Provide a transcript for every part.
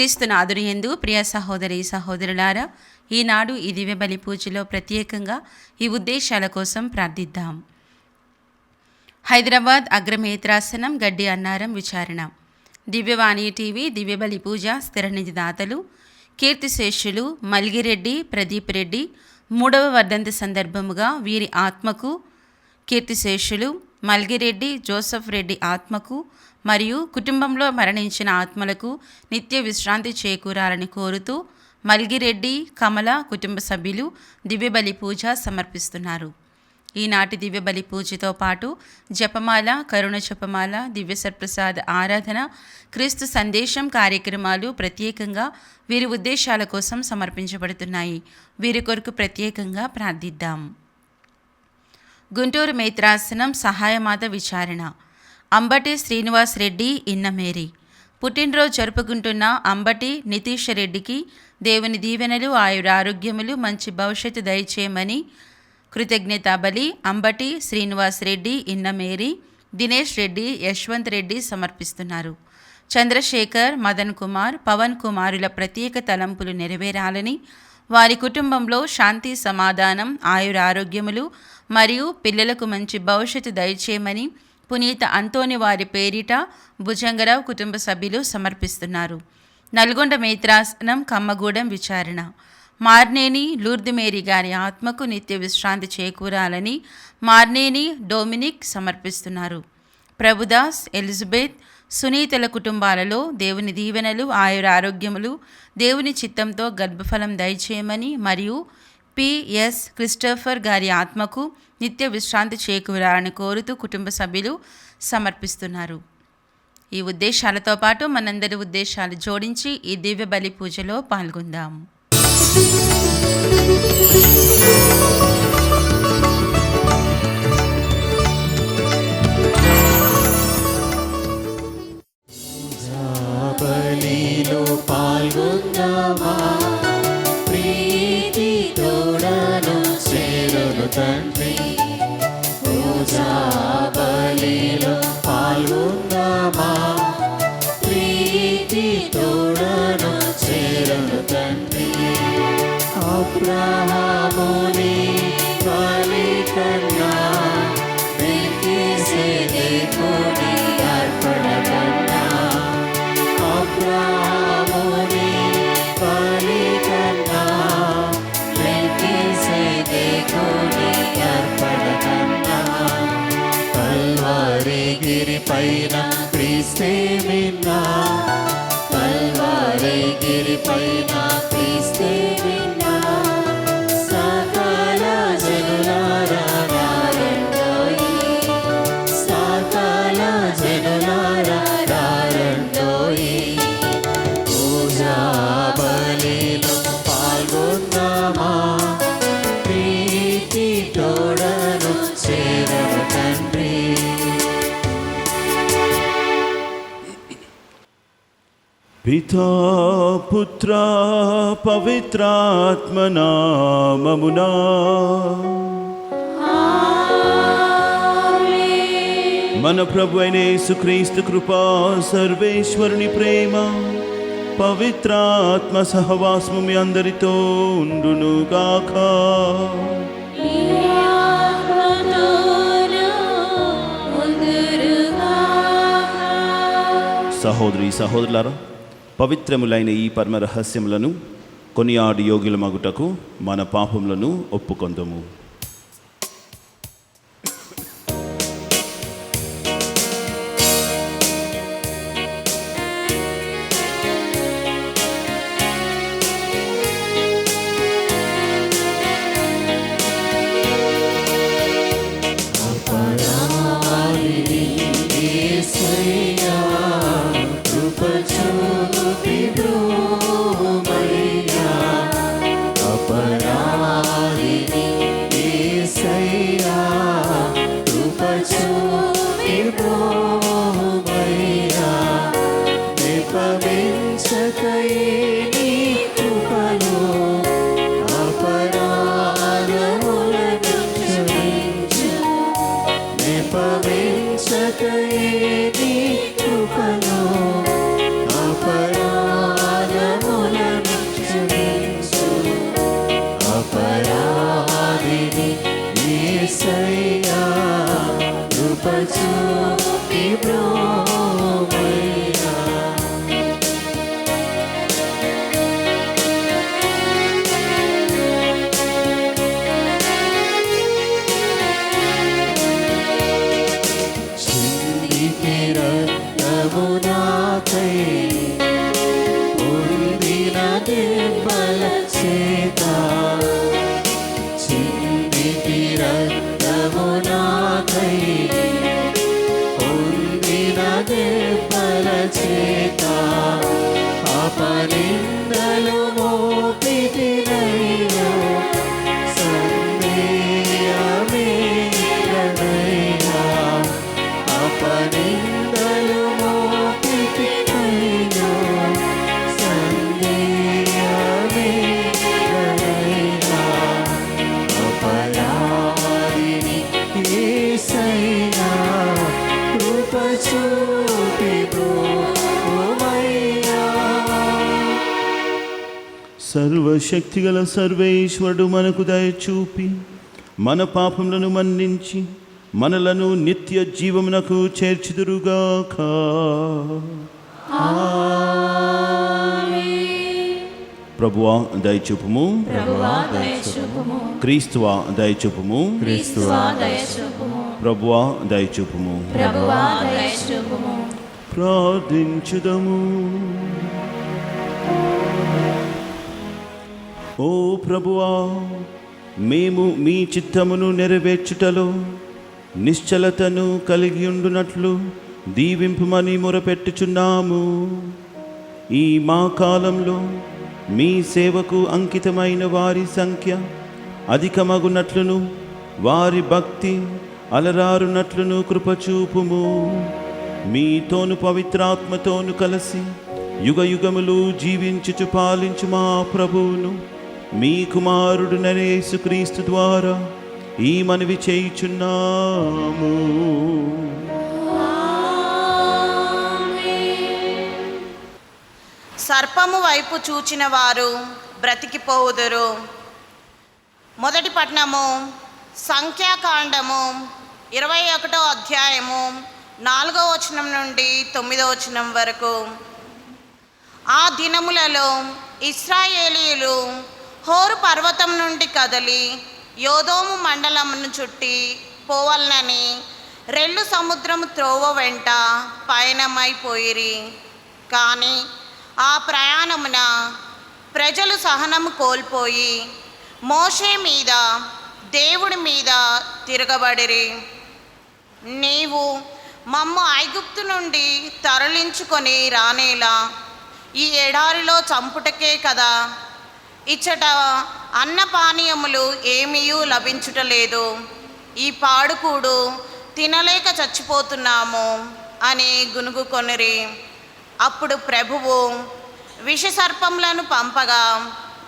క్రీస్తునాథుని యందు ప్రియ సహోదరి సహోదరులారా, ఈనాడు ఈ దివ్య బలి పూజలో ప్రత్యేకంగా ఈ ఉద్దేశాల కోసం ప్రార్థిద్దాం. హైదరాబాద్ అగ్రమేత్రాసనం గడ్డి అన్నారం విచారణ. దివ్యవాణి టీవీ దివ్య బలి పూజ స్థిర నిధి దాతలు కీర్తిశేషులు మల్గిరెడ్డి ప్రదీప్ రెడ్డి 3వ వర్ధంతి సందర్భముగా వీరి ఆత్మకు, కీర్తిశేషులు మల్గిరెడ్డి జోసఫ్ రెడ్డి ఆత్మకు మరియు కుటుంబంలో మరణించిన ఆత్మలకు నిత్య విశ్రాంతి చేకూరాలని కోరుతూ మల్గిరెడ్డి కమల కుటుంబ సభ్యులు దివ్యబలి పూజ సమర్పిస్తున్నారు. ఈనాటి దివ్యబలి పూజతో పాటు జపమాల, కరుణ జపమాల, దివ్య సత్ప్రసాద ఆరాధన, క్రీస్తు సందేశం కార్యక్రమాలు ప్రత్యేకంగా వీరి ఉద్దేశాల కోసం సమర్పించబడుతున్నాయి. వీరి కొరకు ప్రత్యేకంగా ప్రార్థిద్దాం. గుంటూరు మేత్రాసనం సహాయమాత విచారణ. అంబటి శ్రీనివాస్ రెడ్డి ఇన్నమేరి పుట్టినరోజు జరుపుకుంటున్న అంబటి నితీష్ రెడ్డికి దేవుని దీవెనలు, ఆయురారోగ్యములు, మంచి భవిష్యత్తు దయచేయమని కృతజ్ఞతా బలి అంబటి శ్రీనివాస్ రెడ్డి ఇన్నమేరి, దినేష్ రెడ్డి, యశ్వంత్ రెడ్డి సమర్పిస్తున్నారు. చంద్రశేఖర్, మదన్ కుమార్, పవన్ కుమారుల ప్రత్యేక తలంపులు నెరవేరాలని, వారి కుటుంబంలో శాంతి, సమాధానం, ఆయురారోగ్యములు మరియు పిల్లలకు మంచి భవిష్యత్తు దయచేయమని పునీత అంతోని వారి పేరిట భుజంగరావు కుటుంబ సభ్యులు సమర్పిస్తున్నారు. నల్గొండ మేత్రాసనం కమ్మగూడెం విచారణ. మార్నేని లూర్దు మేరీ గారి ఆత్మకు నిత్య విశ్రాంతి చేకూరాలని మార్నేని డొమినిక్ సమర్పిస్తున్నారు. ప్రభుదాస్, ఎలిజబెత్, సునీతల కుటుంబాలలో దేవుని దీవెనలు, ఆయురారోగ్యములు, దేవుని చిత్తంతో గర్భఫలం దయచేయమని మరియు పిఎస్ క్రిస్టోఫర్ గారి ఆత్మకు నిత్య విశ్రాంతి చేకూరాలని కోరుతూ కుటుంబ సభ్యులు సమర్పిస్తున్నారు. ఈ ఉద్దేశాలతో పాటు మనందరి ఉద్దేశాలు జోడించి ఈ దివ్య బలి పూజలో పాల్గొందాం. తండ్రి పూజా బలిలో పాల్గొందామా, ప్రీతి తోడను చేరను తండ్రి. అబ్రహాముని బలి కన్నా మెల్కీసెదెకుని అర్పణ కన్నా, అబ్రహాముని బలి కన్నా మెల్కీసెదెకుని అర్పణ కన్నా, కల్వరి గిరి పైన క్రీస్తే మిన్నా, కల్వరి గిరి పైన క్రీస్తే మిన్నా. సకల జనులారా రండోయి, సకల జనులారా రండోయి, పూజా బలిలో పాల్గొందామా, ప్రీతి తోడను చేరను తండ్రి. పితా పుత్ర పవిత్రాత్మ నామమునా మన ప్రభు అయిన యేసుక్రీస్తు కృపా, సర్వేశ్వరుని ప్రేమ, పవిత్రాత్మ సహవాసము మీ అందరితో ఉండును గాక. సహోదరి సహోదరులారా, పవిత్రములైన ఈ పరమ రహస్యములను కొనియాడి యోగ్యుల మగుటకు మన పాపములను ఒప్పుకొందుము. అపరాధిని బ్రోవయ్యా. చిందితి రక్తము నాకై, పొందిన దెబ్బల చేత. చిందితి రక్తము నాకై, పొందిన దెబ్బల చేత. అపనిందలు మోపితినయ్యా, సందేయమేలనయ్యా. అపనిందలు మోపితినయ్యా, సందేయమేలనయ్యా. అపరాధిని యేసయ్యా, కృప చూపి బ్రోవయ్యా. సర్వశక్తిగల సర్వేశ్వరుడు మనకు దయచూపి మన పాపములను మన్నించి మనలను నిత్య జీవమునకు చేర్చుదురుగాక. ప్రభువా దయచూపుము, క్రీస్తువా దయచూపుము, ప్రభువా దయచూపుము. ప్రార్థించుదము. ఓ ప్రభువా, మేము మీ చిత్తమును నెరవేర్చుటలో నిశ్చలతను కలిగి ఉండునట్లు దీవింపుమని మొరపెట్టుచున్నాము. ఈ మా కాలంలో మీ సేవకు అంకితమైన వారి సంఖ్య అధికమగునట్లును వారి భక్తి అలరారునట్లును కృపచూపుము. మీతోను పవిత్రాత్మతోను కలిసి యుగ యుగములు జీవించుచు పాలించు మా ప్రభువును మీ కుమారుడునైన యేసుక్రీస్తు ద్వారా ఈ మనవి చేయుచున్నాము. సర్పము వైపు చూచిన వారు బ్రతికిపోవుదురు. మొదటి పట్టణము సంఖ్యాకాండము 21వ అధ్యాయము 4వ వచనం నుండి 9వ వచనం వరకు. ఆ దినములలో ఇశ్రాయేలీయులు హోరు పర్వతం నుండి కదలి యోదోము మండలమును చుట్టి పోవలనని రెల్లు సముద్రము త్రోవ వెంట పయనమైపోయిరి. కానీ ఆ ప్రయాణమున ప్రజలు సహనము కోల్పోయి మోషే మీద దేవుడి మీద తిరగబడిరి. నీవు మమ్ము ఐగుప్తు నుండి తరలించుకొని రానేలా ఈ ఎడారిలో చంపుటకే కదా, ఇచ్చట అన్నపానీయములు ఏమీయూ లభించుటలేదు, ఈ పాడుకూడు తినలేక చచ్చిపోతున్నాము అని గునుగుకొనిరి. అప్పుడు ప్రభువు విషసర్పములను పంపగా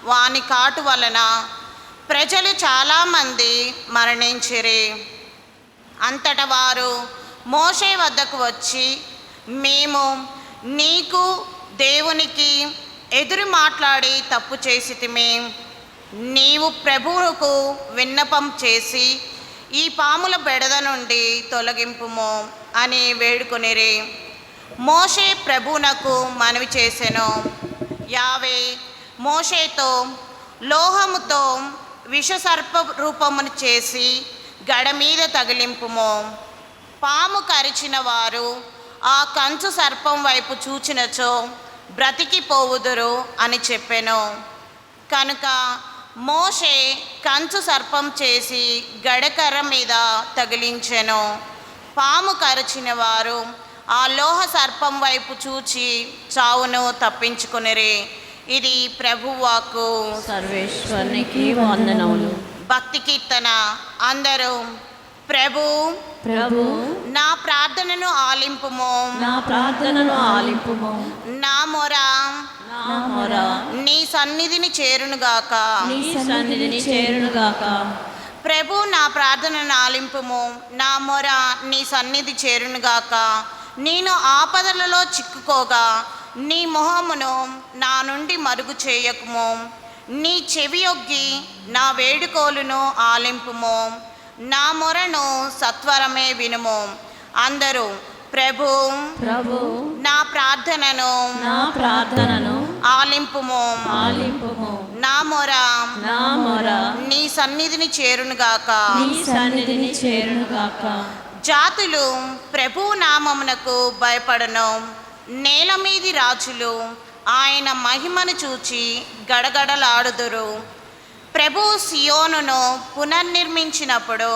వాని కాటు వలన ప్రజలు చాలామంది మరణించిరి. అంతటా వారు మోషే వద్దకు వచ్చి, మేము నీకు దేవునికి ఎదురు మాట్లాడి తప్పు చేసితిమి. నీవు ప్రభువుకు విన్నపం చేసి ఈ పాముల బెడద నుండి తొలగింపుము అని వేడుకొనిరి. మోషే ప్రభువునకు మనవి చేసెను. యావే మోషేతో, లోహముతో విషసర్ప రూపమును చేసి గడ మీద తగిలింపుము. పాము కరిచిన వారు ఆ కంచు సర్పం వైపు చూచినచో బ్రతికిపోవుదురు అని చెప్పెను. కనుక మోషే కంచు సర్పం చేసి గడకర్ర మీద తగిలించెను. పాము కరిచిన వారు ఆ లోహ సర్పం వైపు చూచి చావును తప్పించుకొనిరి. ఇది ప్రభువాక్కు. సర్వేశ్వరునికి వందనములు. భక్తి కీర్తన. అందరూ ప్రభు ప్రభు నా ప్రార్థనను ఆలింపుము, నా ప్రార్థనను ఆలింపుము, నా మొర నా మొర నీ సన్నిధిని చేరునుగాక. నీ సన్నిధిని చేరునుగాక. ప్రభు నా ప్రార్థనను ఆలింపుము, నా మొర నీ సన్నిధి చేరునుగాక. నేను ఆపదలలో చిక్కుకోగా నీ మొహమును నా నుండి మరుగు చేయకుము. నీ చెవియొగ్గి నా వేడుకోలును ఆలింపుము, నా మొరను సత్వరమే వినుము. అందరూ ప్రభు ప్రభు నా ప్రార్థనను నా ప్రార్థనను ఆలింపుము. ఆలింపుము. నా మొర నా మొర నీ సన్నిధిని చేరునుగాక. నీ సన్నిధిని చేరునుగాక. జాతులు ప్రభు నామమునకు భయపడను. నేల మీది రాజులు ఆయన మహిమను చూచి గడగడలాడుదురు. ప్రభు సియోనును పునర్నిర్మించినప్పుడు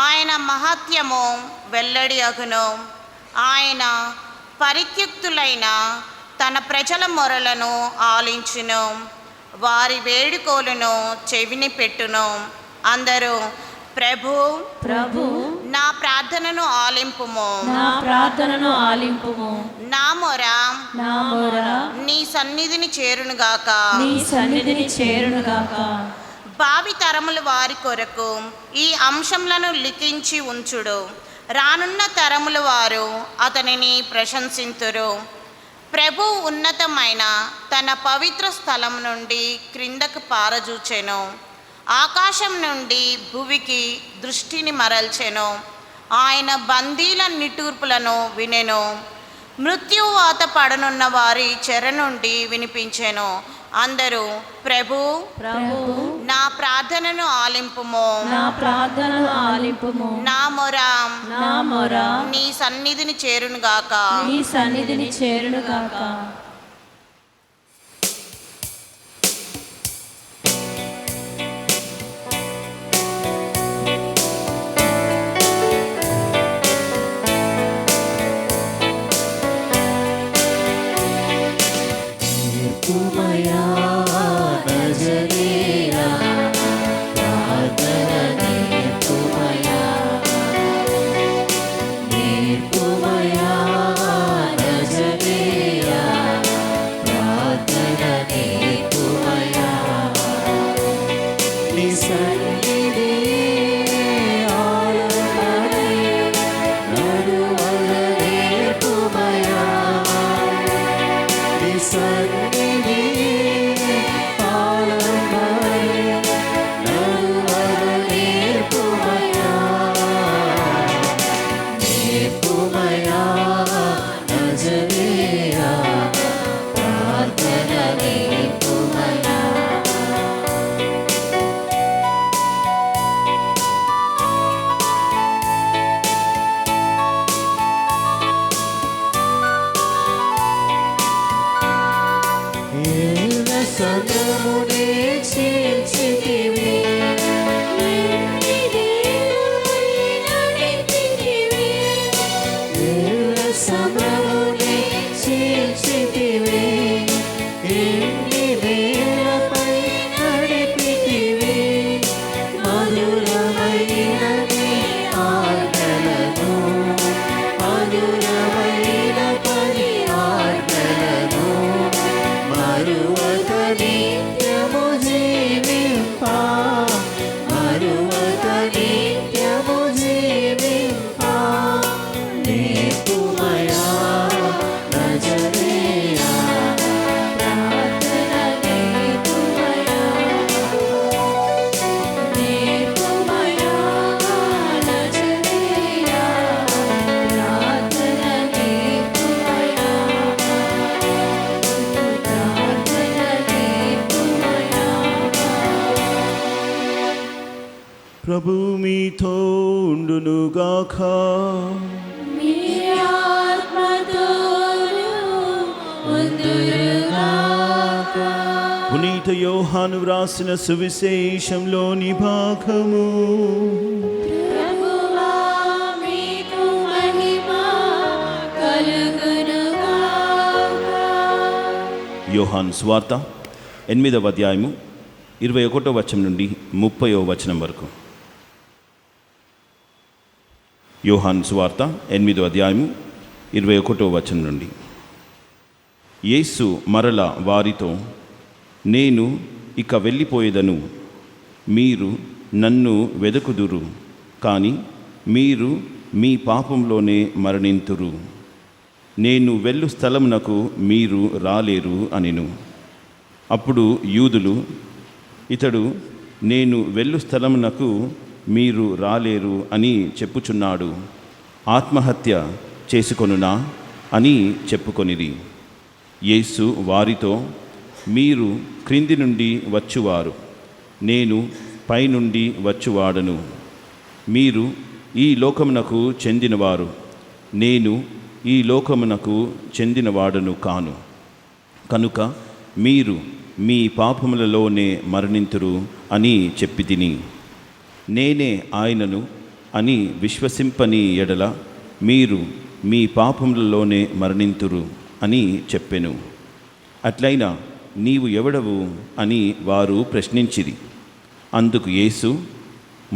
ఆయన మహత్యము వెల్లడి అగును. ఆయన పరిత్యుక్తులైన తన ప్రజల మొరలను ఆలించును. వారి వేడుకోలును చెవిని పెట్టును. అందరూ ప్రభు ప్రభు నా ప్రార్థనను ఆలింపుము. నా ప్రార్థనను ఆలింపుము. నా మొర నా మొర నీ సన్నిధిని చేరునుగాక. నీ సన్నిధిని చేరునుగాక. భావి తరముల వారి కొరకు ఈ అంశములను లిఖించి ఉంచుడు. రానున్న తరముల వారు అతనిని ప్రశంసింతురు. ప్రభు ఉన్నతమైన తన పవిత్ర స్థలం నుండి క్రిందకు పారజూచెను. ఆకాశం నుండి భువికి దృష్టిని మరల్చెను. ఆయన బందీల నిట్టూర్పులను వినెను. మృత్యువాత పడనున్న వారి చెర నుండి వినిపించెను. అందరూ ప్రభు ప్రభు నా ప్రార్థనను ఆలింపుము. నా ప్రార్థనను ఆలింపుము. నా మొర నా మొర నీ సన్నిధిని చేరునుగాక. నీ సన్నిధిని చేరునుగాక. ప్రభు మీతో ఉండునుగాక. మీ ఆత్మతోను ఉండునుగాక. పునీత యోహాను వ్రాసిన సువిశేషంలోని భాగము. ప్రభువా మీకు మహిమ కలుగునుగాక. యోహాను సువార్త 8వ అధ్యాయము 21వ వచనం నుండి 30వ వచనం వరకు. యోహాను సువార్త 8వ అధ్యాయము 21వ వచనం నుండి. యేసు మరల వారితో, నేను ఇక వెళ్ళిపోయేదను, మీరు నన్ను వెదకుదురు, కానీ మీరు మీ పాపంలోనే మరణింతురు. నేను వెళ్ళు స్థలమునకు మీరు రాలేరు అనెను. అప్పుడు యూదులు, ఇతడు నేను వెళ్ళు స్థలమునకు మీరు రాలేరు అని చెప్పుచున్నాడు, ఆత్మహత్య చేసుకొనునా అని చెప్పుకొనిరి. యేసు వారితో, మీరు క్రింది నుండి వచ్చువారు, నేను పైనుండి వచ్చువాడను. మీరు ఈ లోకమునకు చెందినవారు, నేను ఈ లోకమునకు చెందినవాడను కాను. కనుక మీరు మీ పాపములలోనే మరణింతురు అని చెప్పి తిని, నేనే ఆయనను అని విశ్వసింపని ఎడల మీరు మీ పాపములలోనే మరణింతురు అని చెప్పెను. అట్లయినా నీవు ఎవడవు అని వారు ప్రశ్నించిరి. అందుకు యేసు,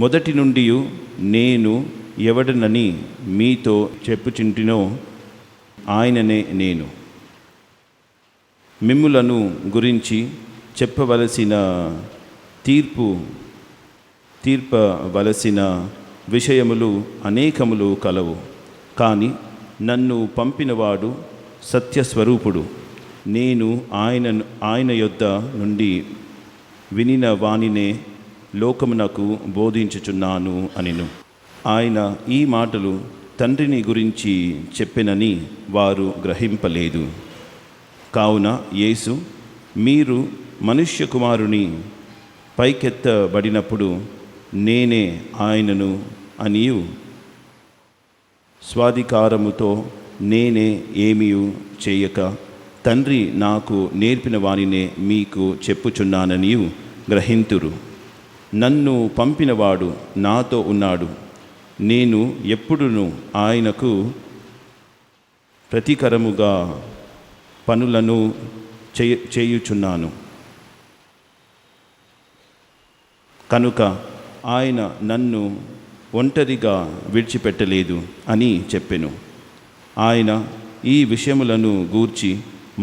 మొదటి నుండి నేను ఎవడనని మీతో చెప్పుచుంటినో ఆయననే నేను. మిమ్ములను గురించి తీర్పవలసిన విషయములు అనేకములు కలవు. కానీ నన్ను పంపినవాడు సత్యస్వరూపుడు. నేను ఆయన యొద్ద నుండి వినిన వానినే లోకమునకు బోధించుచున్నాను అనిను. ఆయన ఈ మాటలు తండ్రిని గురించి చెప్పెనని వారు గ్రహింపలేదు. కావున యేసు, మీరు మనుష్య కుమారుని పైకెత్తబడినప్పుడు నేనే ఆయనను అనియు, స్వాధికారముతో నేనే ఏమీ చేయక తండ్రి నాకు నేర్పిన వానినే మీకు చెప్పుచున్నాననియు గ్రహింతురు. నన్ను పంపినవాడు నాతో ఉన్నాడు. నేను ఎప్పుడును ఆయనకు ప్రతీకరముగా పనులను చేయుచున్నాను. కనుక ఆయన నన్ను ఒంటరిగా విడిచిపెట్టలేదు అని చెప్పెను. ఆయన ఈ విషయములను గూర్చి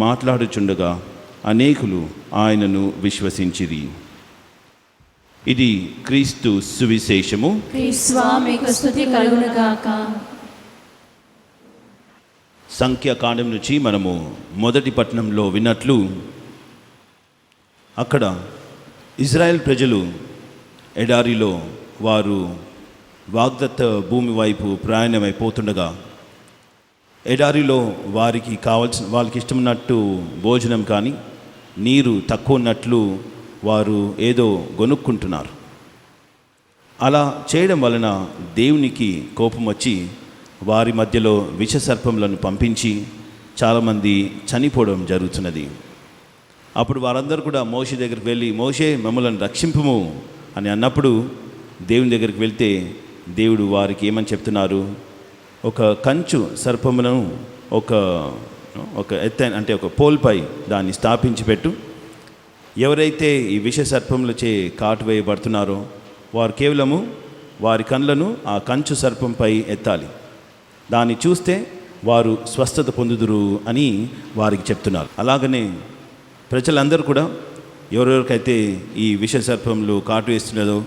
మాట్లాడుచుండగా అనేకులు ఆయనను విశ్వసించిరి. ఇది క్రీస్తు సువిశేషము. స్వామికి స్తుతి కలుగునుగాక. సంఖ్యాకాండం నుంచి మనము మొదటి పట్టణంలో విన్నట్లు, అక్కడ ఇజ్రాయెల్ ప్రజలు ఎడారిలో వారు వాగ్దత్త భూమి వైపు ప్రయాణమైపోతుండగా, ఎడారిలో వాళ్ళకి ఇష్టమున్నట్టు భోజనం కానీ నీరు తక్కువ ఉన్నట్లు వారు ఏదో గొనుక్కుంటున్నారు. అలా చేయడం వలన దేవునికి కోపం వచ్చి వారి మధ్యలో విషసర్పములను పంపించి చాలామంది చనిపోవడం జరుగుతున్నది. అప్పుడు వారందరూ కూడా మోషే దగ్గరికి వెళ్ళి, మోషే మమ్మల్ని రక్షింపుము అని అన్నప్పుడు దేవుని దగ్గరికి వెళ్తే దేవుడు వారికి ఏమని చెప్తున్నారు, ఒక కంచు సర్పములను ఒక ఎత్తైన అంటే ఒక పోల్పై దాన్ని స్థాపించి పెట్టు. ఎవరైతే ఈ విష సర్పములచే కాటు వేయబడుతున్నారో వారు కేవలము వారి కళ్ళను ఆ కంచు సర్పంపై ఎత్తాలి. దాన్ని చూస్తే వారు స్వస్థత పొందుదురు అని వారికి చెప్తున్నారు. అలాగనే ప్రజలందరూ కూడా ఎవరెవరికైతే ఈ విష సర్పములు కాటు వేస్తున్నదో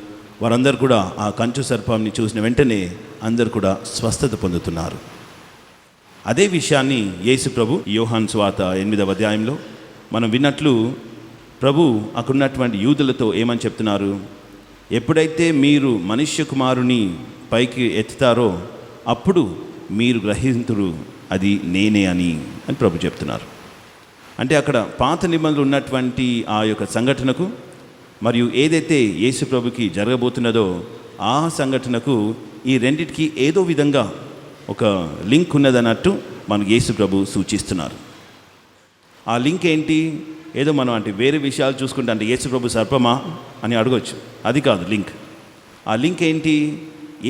వారందరూ కూడా ఆ కంచు సర్పాన్ని చూసిన వెంటనే అందరూ కూడా స్వస్థత పొందుతున్నారు. అదే విషయాన్ని యేసు ప్రభు యోహాను సువార్త 8వ అధ్యాయంలో మనం విన్నట్లు ప్రభు అక్కడున్నటువంటి యూదులతో ఏమని చెప్తున్నారు, ఎప్పుడైతే మీరు మనుష్య కుమారుని పైకి ఎత్తుతారో అప్పుడు మీరు గ్రహింతురు అది నేనే అని ప్రభు చెప్తున్నారు. అంటే అక్కడ పాత నిబంధనలు ఉన్నటువంటి ఆ యొక్క సంఘటనకు మరియు ఏదైతే యేసు ప్రభుకి జరగబోతున్నదో ఆ సంఘటనకు ఈ రెండిటికి ఏదో విధంగా ఒక లింక్ ఉన్నదన్నట్టు మనకు యేసు ప్రభు సూచిస్తున్నారు. ఆ లింక్ ఏంటి? ఏదో మనం అంటే వేరే విషయాలు చూసుకుంటే అంటే యేసు ప్రభు సర్పమా అని అడగవచ్చు, అది కాదు లింక్. ఆ లింక్ ఏంటి?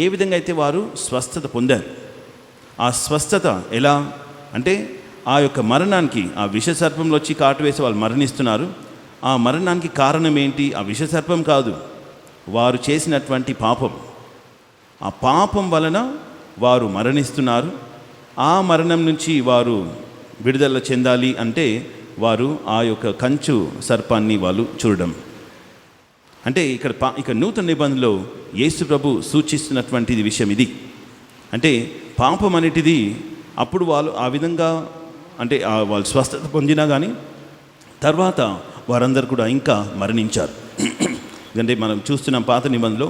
ఏ విధంగా అయితే వారు స్వస్థత పొందారు, ఆ స్వస్థత ఎలా అంటే ఆ యొక్క మరణానికి, ఆ విషసర్పంలో వచ్చి కాటు వేసి వాళ్ళు మరణిస్తున్నారు. ఆ మరణానికి కారణం ఏంటి? ఆ విషసర్పం కాదు, వారు చేసినటువంటి పాపం. ఆ పాపం వలన వారు మరణిస్తున్నారు. ఆ మరణం నుంచి వారు విడుదల చెందాలి అంటే వారు ఆ యొక్క కంచు సర్పాన్ని వాళ్ళు చూడడం. అంటే ఇక్కడ నూతన నిబంధనలో యేసు ప్రభు సూచిస్తున్నటువంటిది విషయం ఇది. అంటే పాపం అనేటిది అప్పుడు వాళ్ళు ఆ విధంగా అంటే వాళ్ళు స్వస్థత పొందినా కానీ తర్వాత వారందరూ కూడా ఇంకా మరణించారు. ఎందుకంటే మనం చూస్తున్నాం పాత నిబంధనలో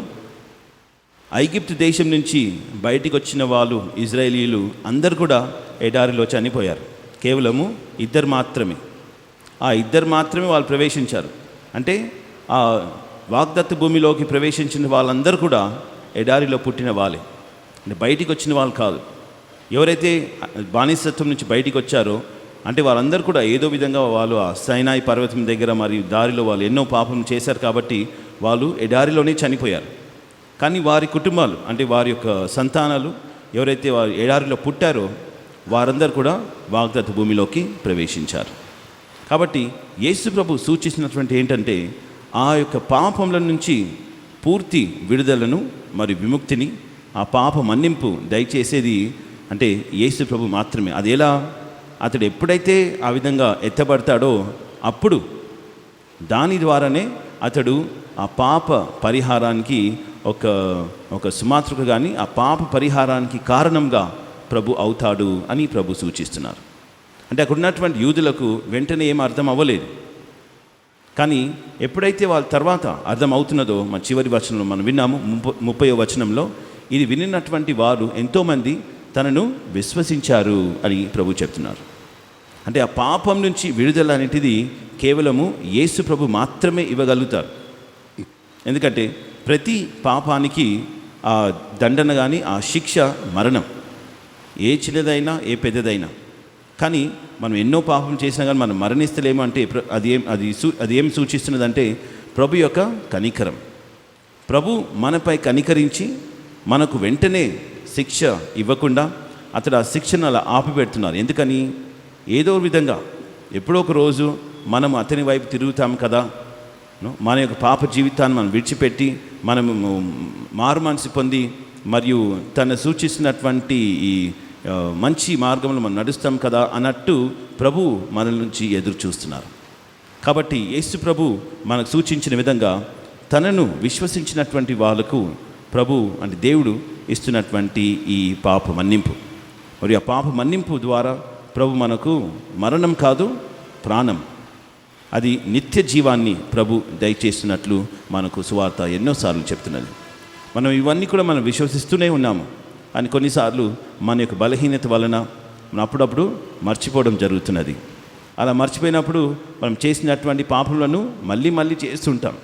ఐగుప్తు దేశం నుంచి బయటికి వచ్చిన వాళ్ళు ఇజ్రాయేలీలు అందరు కూడా ఎడారిలో చనిపోయారు. కేవలము ఇద్దరు మాత్రమే, ఆ ఇద్దరు మాత్రమే వాళ్ళు ప్రవేశించారు. అంటే ఆ వాగ్దత్త భూమిలోకి ప్రవేశించిన వాళ్ళందరూ కూడా ఎడారిలో పుట్టిన వాళ్ళే, అంటే బయటికి వచ్చిన వాళ్ళు కాదు. ఎవరైతే బానిసత్వం నుంచి బయటికి వచ్చారో అంటే వాళ్ళందరూ కూడా ఏదో విధంగా వాళ్ళు ఆ సైనాయి పర్వతం దగ్గర మరియు దారిలో వాళ్ళు ఎన్నో పాపం చేశారు కాబట్టి వాళ్ళు ఎడారిలోనే చనిపోయారు. కానీ వారి కుటుంబాలు అంటే వారి యొక్క సంతానాలు ఎవరైతే వారు ఎడారిలో పుట్టారో వారందరూ కూడా వాగ్దత్త భూమిలోకి ప్రవేశించారు. కాబట్టి యేసు ప్రభు సూచించినటువంటి ఏంటంటే ఆ యొక్క పాపముల నుంచి పూర్తి విడుదలను మరియు విముక్తిని, ఆ పాప మన్నింపు దయచేసేది అంటే యేసు ప్రభు మాత్రమే. అది ఎలా? అతడు ఎప్పుడైతే ఆ విధంగా ఎత్తబడతాడో అప్పుడు దాని ద్వారానే అతడు ఆ పాప పరిహారానికి ఒక సుమాతృక కానీ ఆ పాప పరిహారానికి కారణంగా ప్రభు అవుతాడు అని ప్రభు సూచిస్తున్నారు. అంటే అక్కడ ఉన్నటువంటి యూదులకు వెంటనే ఏం అర్థం అవ్వలేదు. కానీ ఎప్పుడైతే వాళ్ళ తర్వాత అర్థం అవుతున్నదో మన చివరి వచనంలో మనం విన్నాము, 30వ వచనంలో, ఇది వినినటువంటి వారు ఎంతోమంది తనను విశ్వసించారు అని ప్రభు చెప్తున్నారు. అంటే ఆ పాపం నుంచి విడుదల అనేటిది కేవలము యేసు ప్రభు మాత్రమే ఇవ్వగలుగుతారు. ఎందుకంటే ప్రతి పాపానికి ఆ దండన కానీ ఆ శిక్ష మరణం, ఏ చిన్నదైనా ఏ పెద్దదైనా. కానీ మనం ఎన్నో పాపం చేసినా కానీ మనం మరణిస్తలేము అంటే అది ఏం సూచిస్తున్నదంటే ప్రభు యొక్క కనికరం. ప్రభు మనపై కనికరించి మనకు వెంటనే శిక్ష ఇవ్వకుండా అతడు ఆ శిక్షను అలా ఆపిపెడుతున్నారు. ఎందుకని? ఏదో విధంగా ఎప్పుడో ఒక రోజు మనం అతని వైపు తిరుగుతాం కదా, మన యొక్క పాప జీవితాన్ని మనం విడిచిపెట్టి మనము మారు మనసు పొంది మరియు తను సూచిస్తున్నటువంటి ఈ మంచి మార్గంలో మనం నడుస్తాం కదా అన్నట్టు ప్రభు మన నుంచి ఎదురు చూస్తున్నారు. కాబట్టి యేసు ప్రభు మనకు సూచించిన విధంగా తనను విశ్వసించినటువంటి వాళ్ళకు ప్రభు అంటే దేవుడు ఇస్తున్నటువంటి ఈ పాప మన్నింపు, మరియు ఆ పాప మన్నింపు ద్వారా ప్రభు మనకు మరణం కాదు ప్రాణం, అది నిత్య జీవాన్ని ప్రభు దయచేస్తున్నట్లు మనకు సువార్త ఎన్నోసార్లు చెప్తున్నది. మనం ఇవన్నీ కూడా మనం విశ్వసిస్తూనే ఉన్నాము. అని కొన్నిసార్లు మన యొక్క బలహీనత వలన మనం అప్పుడప్పుడు మర్చిపోవడం జరుగుతున్నది. అలా మర్చిపోయినప్పుడు మనం చేసినటువంటి పాపములను మళ్ళీ మళ్ళీ చేస్తుంటాం.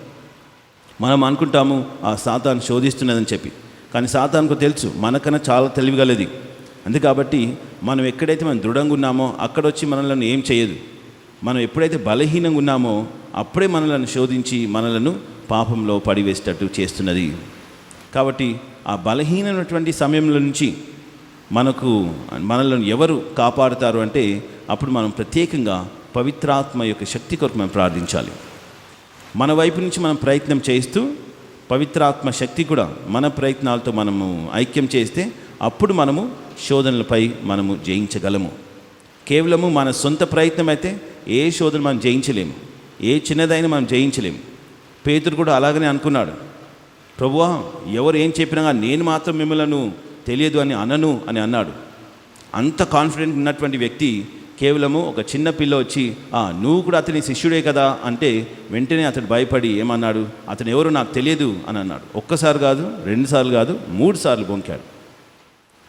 మనం అనుకుంటాము ఆ సాతాను శోధిస్తున్నదని చెప్పి, కానీ సాతానుకు తెలుసు మనకన్నా చాలా తెలివిగలది. అంతే కాబట్టి మనం ఎక్కడైతే మనం దృఢంగా ఉన్నామో అక్కడొచ్చి మనలను ఏం చేయదు. మనం ఎప్పుడైతే బలహీనంగా ఉన్నామో అప్పుడే మనలను శోధించి మనలను పాపంలో పడివేసేటట్టు చేస్తున్నది. కాబట్టి ఆ బలహీనమైనటువంటి సమయంలో నుంచి మనలను ఎవరు కాపాడుతారు అంటే అప్పుడు మనం ప్రత్యేకంగా పవిత్రాత్మ యొక్క శక్తి కొరకు మనం ప్రార్థించాలి. మన వైపు నుంచి మనం ప్రయత్నం చేస్తూ పవిత్రాత్మ శక్తి కూడా మన ప్రయత్నాలతో మనము ఐక్యం చేస్తే అప్పుడు మనము శోధనలపై మనము జయించగలము. కేవలము మన సొంత ప్రయత్నం అయితే ఏ శోధన మనం జయించలేము, ఏ చిన్నదైనా మనం జయించలేము. పేతురు కూడా అలాగనే అనుకున్నాడు, ప్రభువా ఎవరు ఏం చెప్పినా నేను మాత్రం మిమ్మల్ని తెలియదు అని అనను అని అన్నాడు. అంత కాన్ఫిడెంట్ ఉన్నటువంటి వ్యక్తి కేవలము ఒక చిన్న పిల్ల వచ్చి నువ్వు కూడా అతని శిష్యుడే కదా అంటే వెంటనే అతడు భయపడి ఏమన్నాడు, అతను ఎవరో నాకు తెలియదు అని అన్నాడు. ఒక్కసారి కాదు, 2 సార్లు కాదు, 3 సార్లు బొంకాడు.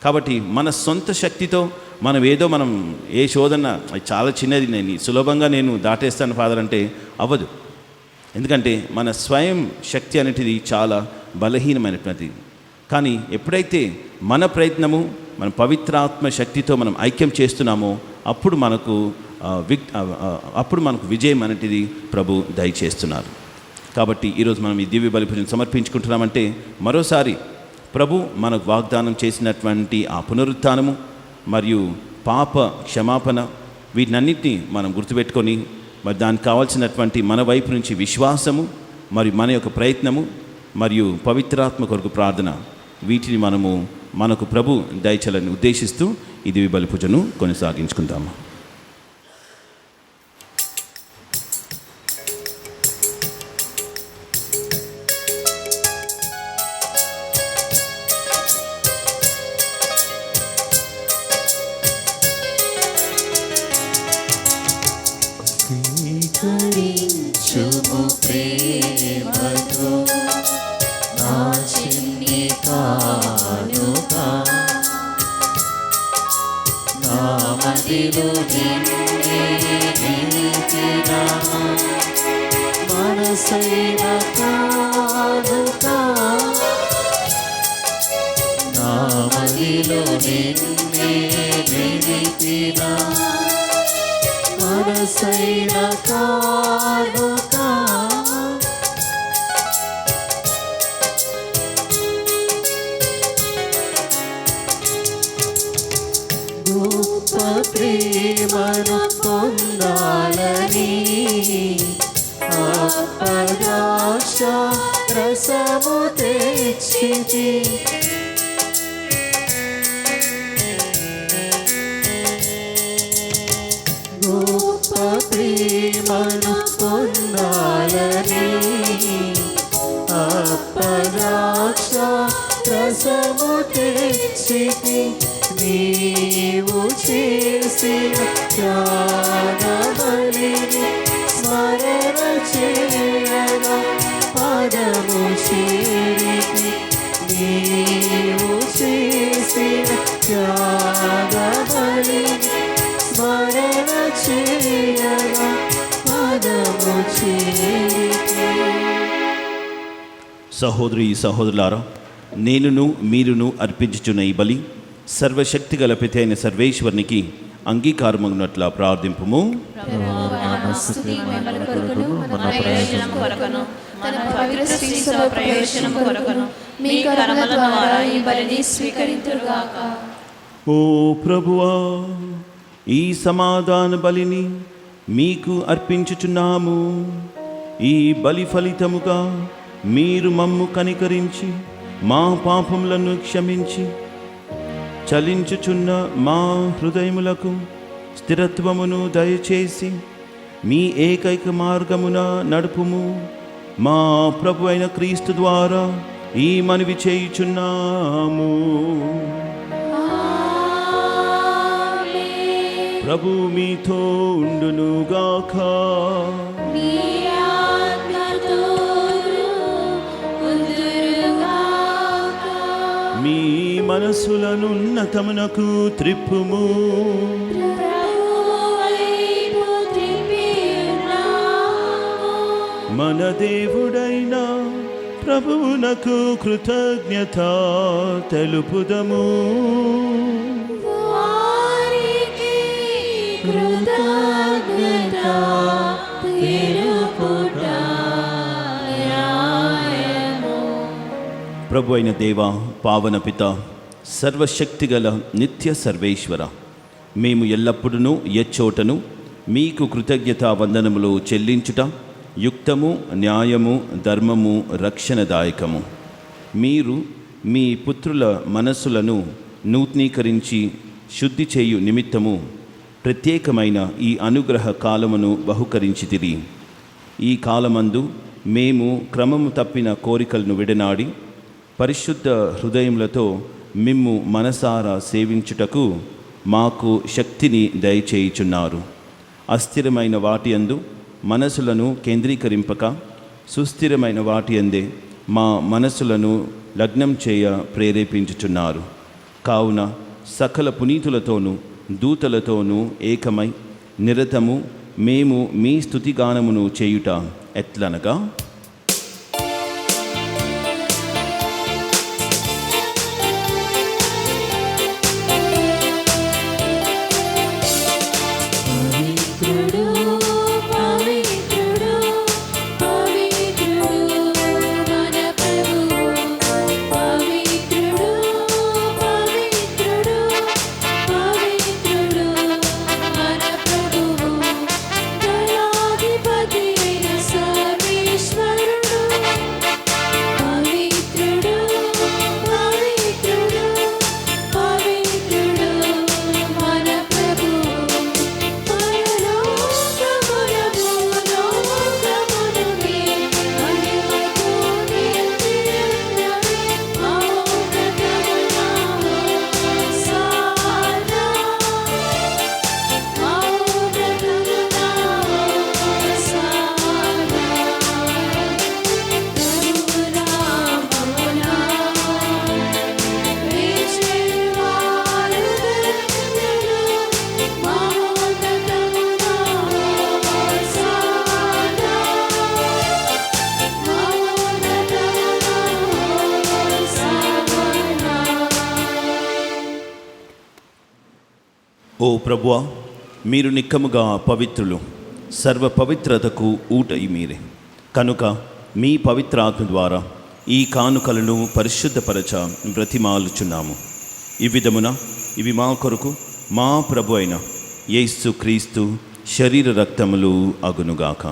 కాబట్టి మన సొంత శక్తితో మనం ఏ శోధన చాలా చిన్నది, సులభంగా నేను దాటేస్తాను ఫాదర్ అంటే అవ్వదు. ఎందుకంటే మన స్వయం శక్తి అనేటిది చాలా బలహీనమైనటువంటిది. కానీ ఎప్పుడైతే మన ప్రయత్నము మన పవిత్రాత్మ శక్తితో మనం ఐక్యం చేస్తున్నామో అప్పుడు మనకు విజయం అనేటిది ప్రభు దయచేస్తున్నారు. కాబట్టి ఈరోజు మనం ఈ దివ్య బలి పూజను సమర్పించుకుంటున్నామంటే మరోసారి ప్రభు మనకు వాగ్దానం చేసినటువంటి ఆ పునరుత్థానము మరియు పాప క్షమాపణ వీటినన్నింటినీ మనం గుర్తుపెట్టుకొని మరి దానికి కావాల్సినటువంటి మన వైపు నుంచి విశ్వాసము మరియు మన యొక్క ప్రయత్నము మరియు పవిత్రాత్మ కొరకు ప్రార్థన వీటిని మనకు ప్రభు దయచేయాలని ఉద్దేశిస్తూ ఈ దివ్య బలి పూజను కొనసాగించుకుందాము. స్వీకరించుము ప్రేమతో నా చిన్ని మదిలో నిన్నే నిలిపిన మనసైన కానుక నా మదిలో నిన్నే నిలిపిన మనసైన కానుక గొప్ప ప్రేమను పొందాలని అపరాక్ష రసము తెచ్చితి గొప్ప ప్రేమను పొందాలని అపరాక్ష రసము తెచ్చితి నీవు చేసిన త్యాగబలిని స్మరణ చేయగా పదము చేరితి నీవు చేసిన త్యాగబలిని స్మరణ చేయగా పదము చేరితి. సహోదరి సహోదరులారా, నేనును మీరును అర్పించుచున్న ఈ బలి సర్వశక్తి గల పిత అయిన సర్వేశ్వరునికి అంగీకారమగునట్లా ప్రార్థింపుము. స్తుతి మహిమల కొరకును మన ప్రయోజనం కొరకును తన పవిత్ర శ్రీ సభ ప్రయోజనం కొరకును మీ కరుణ ద్వారా ఈ బలిని స్వీకరింతురుగాక. ఓ ప్రభువా, ఈ సమాధాన బలిని మీకు అర్పించుచున్నాము. ఈ బలి ఫలితముగా మీరు మమ్ము కనికరించి మా పాపములను క్షమించి చలించుచున్న మా హృదయములకు స్థిరత్వమును దయచేసి మీ ఏకైక మార్గమున నడుపుము. మా ప్రభు అయిన క్రీస్తు ద్వారా ఈ మనవి చేయుచున్నాము. ప్రభు మీతో ఉండునుగాక. మీ మనసులను ఉన్నతమునకు త్రిప్పుము. మన దేవుడైన ప్రభువునకు కృతజ్ఞత తెలుపుదము. ప్రభు అయిన దేవ, పావన పిత, సర్వశక్తిగల నిత్య సర్వేశ్వర, మేము ఎల్లప్పుడూ ఎచ్చోటను మీకు కృతజ్ఞతా వందనములు చెల్లించుట యుక్తము, న్యాయము, ధర్మము, రక్షణదాయకము. మీరు మీ పుత్రుల మనస్సులను నూతనీకరించి శుద్ధి చేయు నిమిత్తము ప్రత్యేకమైన ఈ అనుగ్రహ కాలమును బహుకరించితిరి. ఈ కాలమందు మేము క్రమము తప్పిన కోరికలను విడనాడి పరిశుద్ధ హృదయములతో మిమ్ము మనసారా సేవించుటకు మాకు శక్తిని దయచేయుచున్నారు. అస్థిరమైన వాటి యందు మనసులను కేంద్రీకరింపక సుస్థిరమైన వాటి యందే మా మనసులను లగ్నం చేయ ప్రేరేపించుచున్నారు. కావున సకల పునీతులతోనూ దూతలతోనూ ఏకమై నిరతము మేము మీ స్తుతిగానమును చేయుట ఎట్లనగా, సర్వేశ్వర ఓ ప్రభువా, మీరు నిక్కముగా పవిత్రులు, సర్వ పవిత్రతకు ఊటయి మీరే. కనుక మీ పవిత్ర ఆత్మ ద్వారా ఈ కానుకలను పరిశుద్ధపరచ బ్రతిమాలుచున్నాము. ఈ విధమున ఇవి మా కొరకు మా ప్రభు అయిన యేసు క్రీస్తు శరీర రక్తములు అగునుగాక.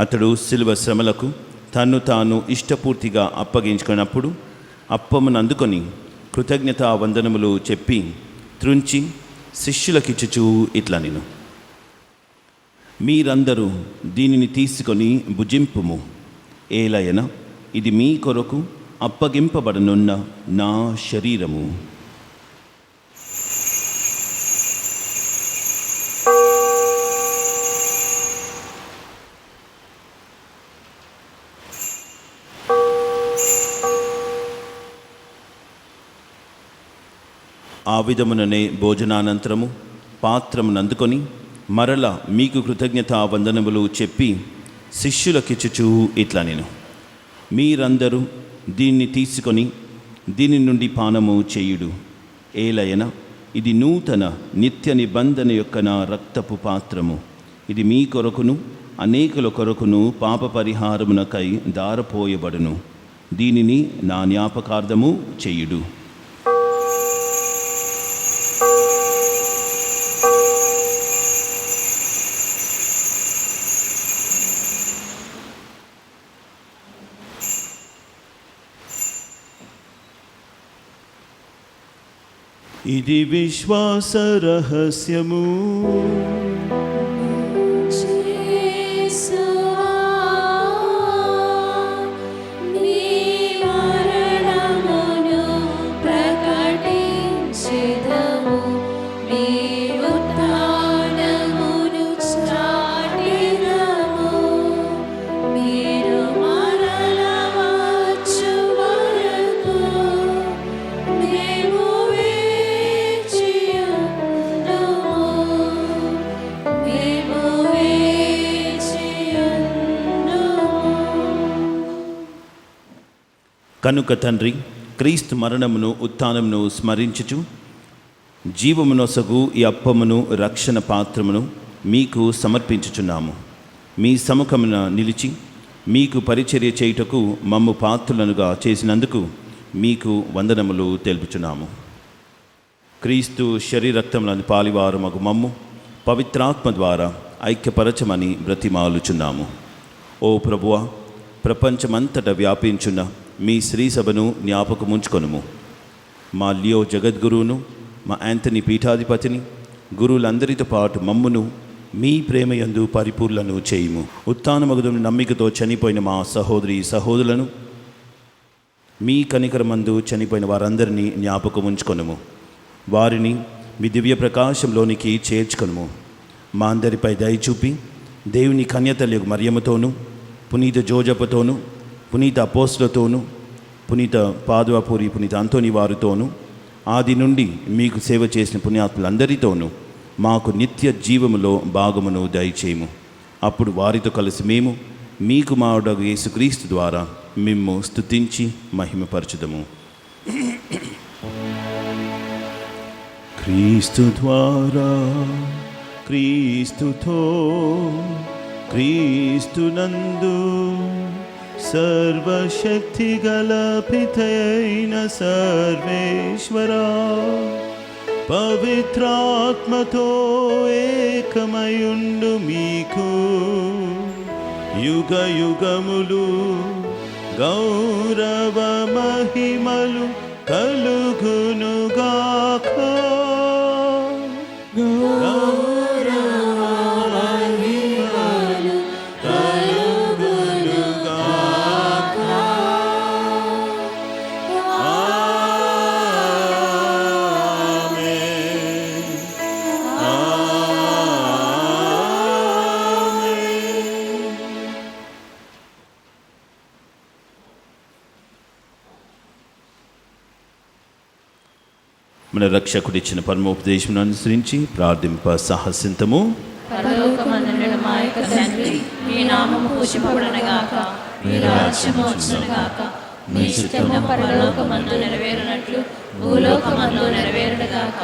అతడు శిలువ శ్రమలకు తన్ను తాను ఇష్టపూర్తిగా అప్పగించుకున్నప్పుడు అప్పమును అందుకొని కృతజ్ఞతా వందనములు చెప్పి త్రుంచి శిష్యులకిచ్చుచూ ఇట్లా నేను, మీరందరూ దీనిని తీసుకొని భుజింపుము. ఏలయన ఇది మీ కొరకు అప్పగింపబడనున్న నా శరీరము. ఆ విధముననే భోజనానంతరము పాత్రమును అందుకొని మరల మీకు కృతజ్ఞతా వందనములు చెప్పి శిష్యులకిచ్చుచూ ఇట్లా నేను, మీరందరూ దీన్ని తీసుకొని దీని నుండి పానము చేయుడు. ఏలయన ఇది నూతన నిత్య నిబంధన యొక్క నా రక్తపు పాత్రము. ఇది మీ కొరకును అనేకుల కొరకును పాప పరిహారమునకై దారపోయబడును. దీనిని నా జ్ఞాపకార్థము చేయుడు. ఇది విశ్వాస రహస్యము. కనుక తండ్రి, క్రీస్తు మరణమును ఉత్థానమును స్మరించుచు జీవమునొసగు ఈ అప్పమును రక్షణ పాత్రమును మీకు సమర్పించుచున్నాము. మీ సముఖమున నిలిచి మీకు పరిచర్య చేయుటకు మమ్ము పాత్రులనుగా చేసినందుకు మీకు వందనములు తెలుపుచున్నాము. క్రీస్తు శరీరక్తములను పాలివారు మగు మమ్ము పవిత్రాత్మ ద్వారా ఐక్యపరచమని బ్రతిమాలుచున్నాము. ఓ ప్రభువా, ప్రపంచమంతటా వ్యాపించున్న మీ శ్రీ సభను జ్ఞాపకముంచుకొనుము. మా లియో జగద్గురువును, మా యాంథనీ పీఠాధిపతిని, గురువులందరితో పాటు మమ్మును మీ ప్రేమయందు పరిపూర్ణను చేయుము. ఉత్థానమగుదును నమ్మికతో చనిపోయిన మా సహోదరి సహోదరులను, మీ కనికరమందు చనిపోయిన వారందరినీ జ్ఞాపకముంచుకొనుము. వారిని మీ దివ్య ప్రకాశంలోనికి చేర్చుకొనుము. మా అందరిపై దయచూపి దేవుని కన్యతల్యగు మరియమ్మతోనూ, పునీత జోజప్పతోనూ, పునీత అపోస్తులతోనూ, పునీత పాదువాపూరి పునీత అంతోని వారితోనూ, ఆది నుండి మీకు సేవ చేసిన పుణ్యాత్ములందరితోనూ మాకు నిత్య జీవములో భాగమును దయచేయము. అప్పుడు వారితో కలిసి మేము మీ కుమారుడు యేసుక్రీస్తు ద్వారా మిమ్ము స్తుతించి మహిమపరచుదము. క్రీస్తు ద్వారా, క్రీస్తుతో, క్రీస్తునందు సర్వశక్తి గల పితయైన సర్వేశ్వరా, పవిత్రాత్మతో ఏకమయుండు మీకు యుగ యుగములు గౌరవ మహిమలు కలుగునుగాక. మన రక్షకుడిచ్చిన పరమోపదేశమును అనుసరించి ప్రార్థింప సాహసింతము. పరలోకమందున్న మా యొక్క తండ్రి, మీ నామము పూజింపబడునుగాక, మీ రాజ్యము వచ్చునుగాక, మీ చిత్తము పరలోకమందు నెరవేరునట్లు భూలోకమందు నెరవేరునుగాక.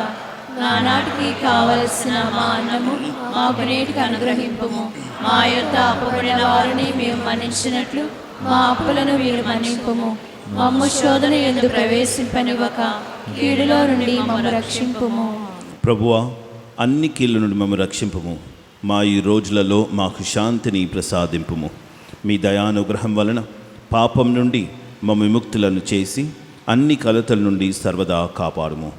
నానాటికి కావలసిన మా అన్నము మాకు నేటికి అనుగ్రహింపుము. మా యొద్ద అప్పుబడిన వారిని మేము మన్నించినట్లు మా అప్పులను మీరు మన్నింపుము. మమ్ము శోధన యందు ప్రవేశింపనివ్వక కీడులో నుండి మమ్ము రక్షింపుము. ప్రభువా, అన్ని కీళ్ళ నుండి మమ్మల్ని రక్షింపుము. మా ఈ రోజులలో మాకు శాంతిని ప్రసాదింపుము. మీ దయానుగ్రహం వలన పాపం నుండి మమ్మ విముక్తులను చేసి అన్ని కలతల నుండి సర్వదా కాపాడుము.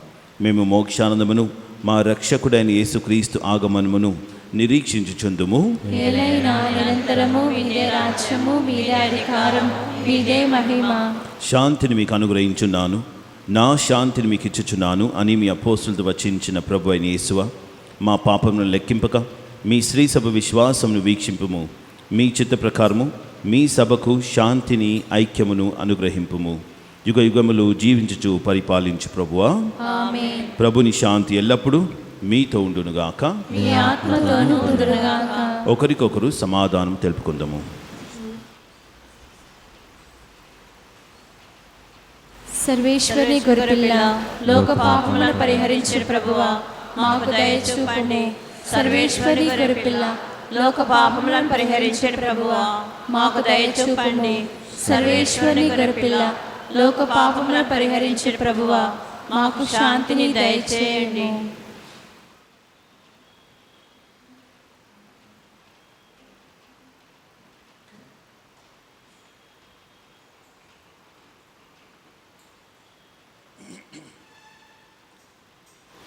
మేము మోక్షానందమును మా రక్షకుడైన యేసుక్రీస్తు ఆగమనమును నిరీక్షించుచుందుము. ఏలైనా నిరంతరము మీదే రాజ్యము, మీదే అధికారం, మీదే మహిమ. శాంతిని మీకు అనుగ్రహించున్నాను, నా శాంతిని మీకు ఇచ్చుచున్నాను అని మీ అపోస్తులతో వచించిన ప్రభు అయిన యేసువ, మా పాపమును లెక్కింపక మీ శ్రీ సభ విశ్వాసమును వీక్షింపుము. మీ చిత్త ప్రకారము మీ సభకు శాంతిని, ఐక్యమును అనుగ్రహింపుము. యుగ యుగములు జీవించుచు పరిపాలించు ప్రభువా. ఆమేన్. ప్రభుని శాంతి ఎల్లప్పుడూ మీతో ఉండునుగాక. మీ ఆత్మతోనూ ఉండునుగాక. ఒకరికొకరు సమాధానం తెలుపుకుందాము. సర్వేశ్వరి గొర్రెపిల్ల, లోక పాపములను పరిహరించిన ప్రభువా, మాకు దయ చూపండి. సర్వేశ్వరి గొర్రెపిల్ల, లోక పాపములను పరిహరించిన ప్రభువా, మాకు దయ చూపండి. సర్వేశ్వరి గొర్రెపిల్ల, లోక పాపములను పరిహరించిన ప్రభువా, మాకు శాంతిని దయచేయండి.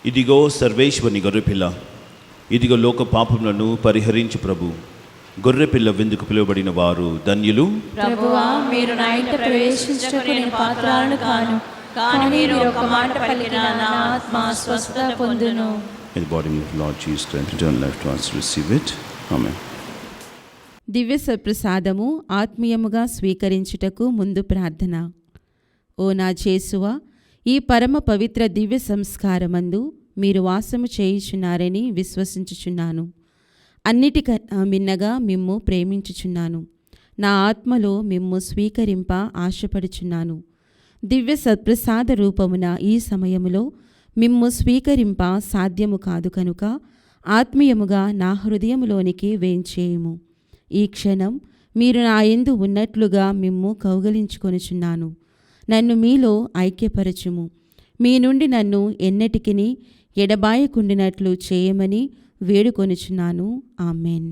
ఇదిగో సర్వేశ్వని గొర్రెపిల్ల, ఇదిగో లోక పాపములను పరిహరించు ప్రభు. గొర్రెపిల్ల విందుకు పిలువబడిన వారు ధన్యులు. ప్రభువా, మీరు నా ఇంట ప్రవేశించుటకు నేను పాత్రాలను కాను, కానీ మీరు ఒక మాట పలికిన నా ఆత్మ స్వస్థత పొందును. In the body of Lord Jesus Christ, eternal life to us, receive it. Amen. దివ్య సప్రసాదము ఆత్మీయముగా స్వీకరించుటకు ముందు ప్రార్థన. ఓ నా యేసువా, ఈ పరమ పవిత్ర దివ్య సంస్కారమందు మీరు వాసము చేయుచున్నారని విశ్వసించుచున్నాను. అన్నిటికన్నా మిన్నగా మిమ్ము ప్రేమించుచున్నాను. నా ఆత్మలో మిమ్ము స్వీకరింప ఆశపడుచున్నాను. దివ్య సత్ప్రసాద రూపమున ఈ సమయములో మిమ్ము స్వీకరింప సాధ్యము కాదు కనుక ఆత్మీయముగా నా హృదయములోనికి వేంచేయుము. ఈ క్షణం మీరు నా యందు ఉన్నట్లుగా మిమ్ము కౌగలించుకొనుచున్నాను. నన్ను మీలో ఐక్యపరచుము. మీ నుండి నన్ను ఎన్నటికిని ఎడబాయకుండినట్లు చేయమని వేడుకొనుచున్నాను. ఆమెన్.